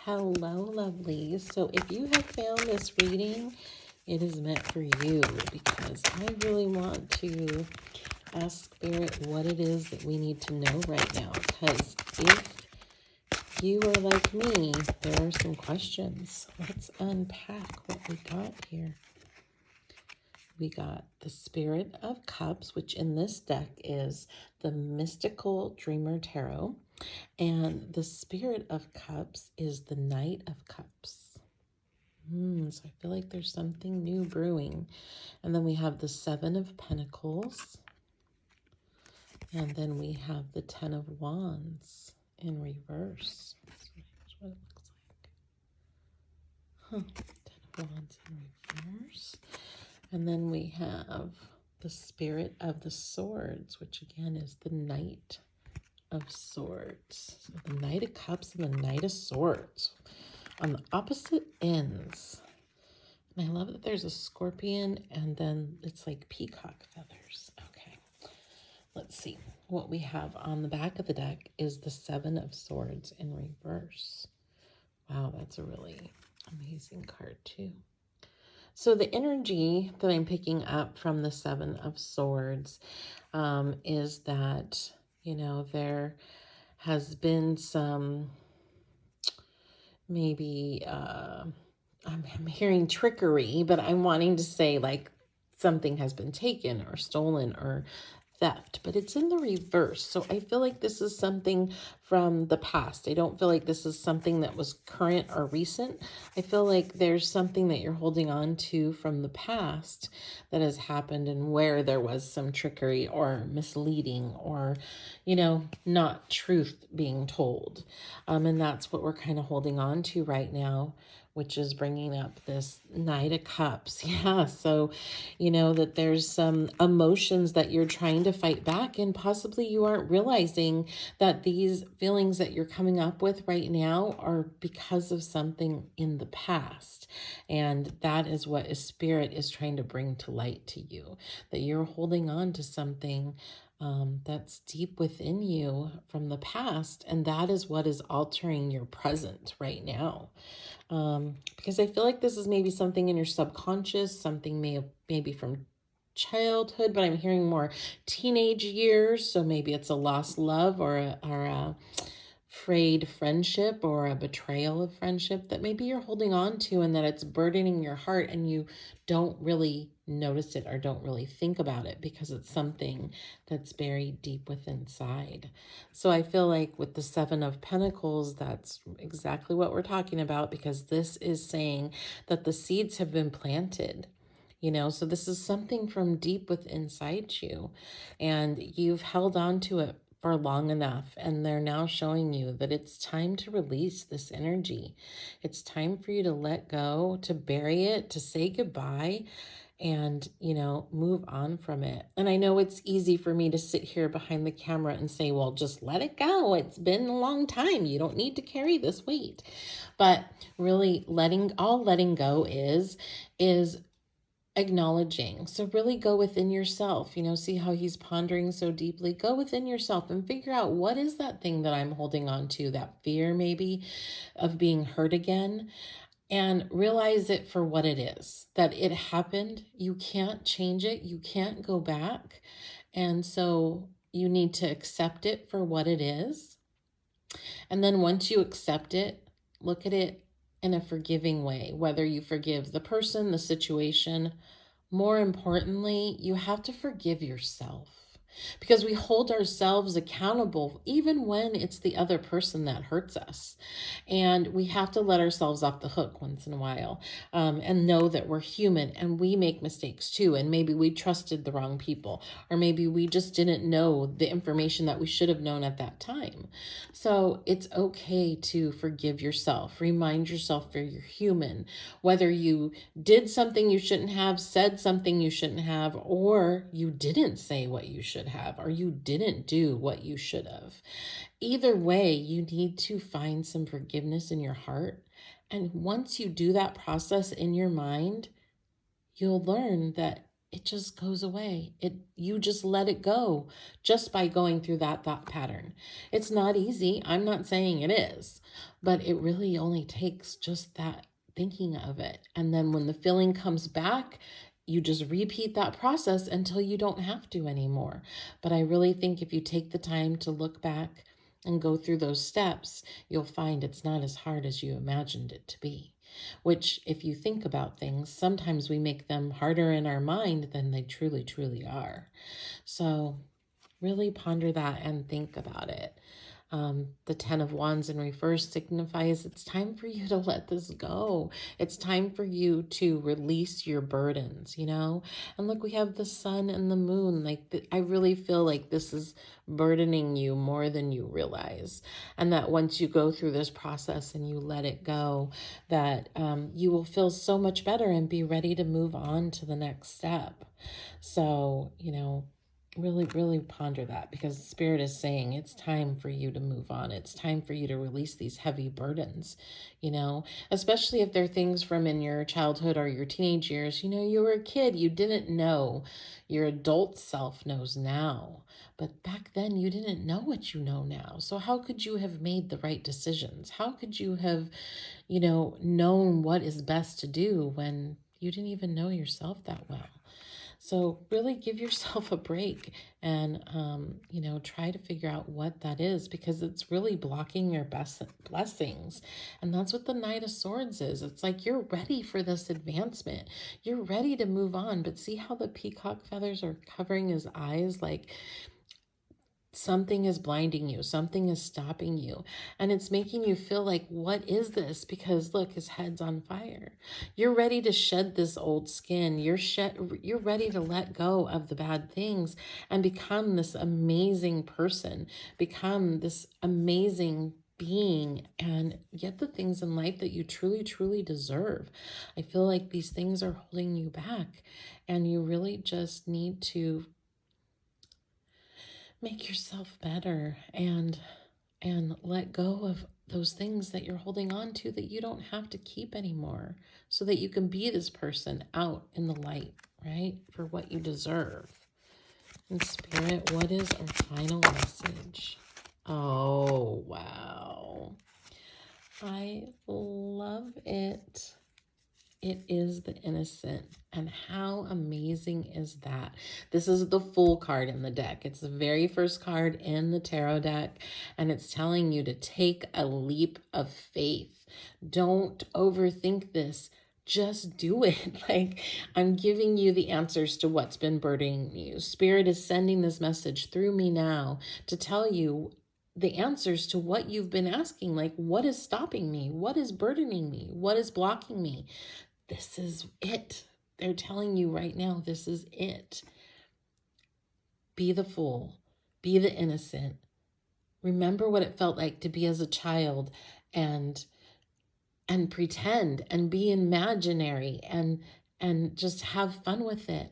Hello, lovelies. So if you have found this reading, it is meant for you because I really want to ask Spirit what it is that we need to know right now. Because if you are like me, there are some questions. Let's unpack what we got here. We got the Spirit of Cups, which in this deck is the Mystical Dreamer Tarot. And the Spirit of Cups is the Knight of Cups. So I feel like there's something new brewing. And then we have the Seven of Pentacles. And then we have the Ten of Wands in reverse. That's what it looks like. Ten of Wands in reverse. And then we have the Spirit of the Swords, which again is the Knight of Swords. So the Knight of Cups and the Knight of Swords on the opposite ends. And I love that there's a scorpion and then it's like peacock feathers. Okay, let's see. What we have on the back of the deck is the Seven of Swords in reverse. Wow, that's a really amazing card too. So the energy that I'm picking up from the Seven of Swords is that, you know, there has been some maybe, I'm hearing trickery, but I'm wanting to say like something has been taken or stolen or theft, but it's in the reverse. So I feel like this is something from the past. I don't feel like this is something that was current or recent. I feel like there's something that you're holding on to from the past that has happened and where there was some trickery or misleading or, you know, not truth being told. And that's what we're kind of holding on to right now, which is bringing up this Knight of Cups. Yeah, so you know that there's some emotions that you're trying to fight back, and possibly you aren't realizing that these feelings that you're coming up with right now are because of something in the past. And that is what a Spirit is trying to bring to light to you, that you're holding on to something that's deep within you from the past, and that is what is altering your present right now. Because I feel like this is maybe something in your subconscious, something maybe from childhood, but I'm hearing more teenage years. So maybe it's a lost love or a frayed friendship or a betrayal of friendship that maybe you're holding on to, and that it's burdening your heart and you don't really notice it or don't really think about it because it's something that's buried deep within inside. So I feel like with the Seven of Pentacles, that's exactly what we're talking about, because this is saying that the seeds have been planted. You know, so this is something from deep within inside you, and you've held on to it for long enough, and they're now showing you that it's time to release this energy. It's time for you to let go, to bury it, to say goodbye, and, you know, move on from it. And I know it's easy for me to sit here behind the camera and say, well, just let it go. It's been a long time. You don't need to carry this weight. But really letting go is acknowledging. So really go within yourself, you know, see how he's pondering so deeply. Go within yourself and figure out, what is that thing that I'm holding on to, that fear maybe of being hurt again, and realize it for what it is, that it happened. You can't change it. You can't go back. And so you need to accept it for what it is. And then once you accept it, look at it in a forgiving way, whether you forgive the person, the situation. More importantly, you have to forgive yourself, because we hold ourselves accountable even when it's the other person that hurts us. And we have to let ourselves off the hook once in a while, and know that we're human and we make mistakes too. And maybe we trusted the wrong people, or maybe we just didn't know the information that we should have known at that time. So it's okay to forgive yourself. Remind yourself that you're human, whether you did something you shouldn't have, said something you shouldn't have, or you didn't say what you should have, or you didn't do what you should have. Either way, you need to find some forgiveness in your heart. And once you do that process in your mind, you'll learn that it just goes away. You just let it go just by going through that thought pattern. It's not easy. I'm not saying it is, but it really only takes just that thinking of it. And then when the feeling comes back, you just repeat that process until you don't have to anymore. But I really think if you take the time to look back and go through those steps, you'll find it's not as hard as you imagined it to be. Which, if you think about things, sometimes we make them harder in our mind than they truly, truly are. So really ponder that and think about it. The 10 of Wands in reverse signifies it's time for you to let this go. It's time for you to release your burdens, And look, we have the sun and the moon. I really feel like this is burdening you more than you realize. And that once you go through this process and you let it go, that you will feel so much better and be ready to move on to the next step. So, really, really ponder that, because Spirit is saying it's time for you to move on. It's time for you to release these heavy burdens, especially if they're things from in your childhood or your teenage years. You were a kid, you didn't know. Your adult self knows now. But back then you didn't know what you know now. So how could you have made the right decisions? How could you have, known what is best to do when you didn't even know yourself that well? So really give yourself a break and, try to figure out what that is, because it's really blocking your best blessings. And that's what the Knight of Swords is. It's like you're ready for this advancement. You're ready to move on. But see how the peacock feathers are covering his eyes? Like, something is blinding you, something is stopping you, and it's making you feel like, what is this? Because look, his head's on fire. You're ready to shed this old skin. You're ready to let go of the bad things and become this amazing person, become this amazing being, and get the things in life that you truly, truly deserve. I feel like these things are holding you back, and you really just need to make yourself better and let go of those things that you're holding on to that you don't have to keep anymore, so that you can be this person out in the light, right? For what you deserve. And Spirit, what is our final message? Oh, wow. I love it. It is the Innocent. And how amazing is that? This is the Fool card in the deck. It's the very first card in the tarot deck. And it's telling you to take a leap of faith. Don't overthink this. Just do it. Like, I'm giving you the answers to what's been burdening you. Spirit is sending this message through me now to tell you the answers to what you've been asking. Like, what is stopping me? What is burdening me? What is blocking me? This is it. They're telling you right now, this is it. Be the fool. Be the innocent. Remember what it felt like to be as a child and pretend and be imaginary and just have fun with it.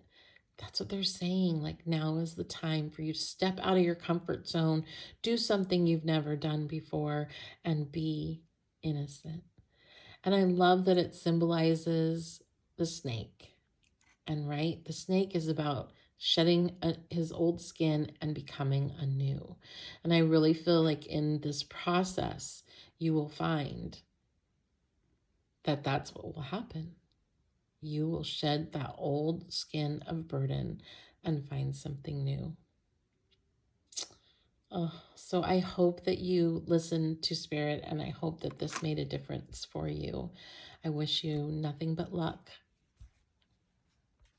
That's what they're saying. Like, now is the time for you to step out of your comfort zone, do something you've never done before, and be innocent. And I love that it symbolizes the snake. And right, the snake is about shedding his old skin and becoming anew. And I really feel like in this process, you will find that that's what will happen. You will shed that old skin of burden and find something new. Oh, so I hope that you listen to Spirit, and I hope that this made a difference for you. I wish you nothing but luck.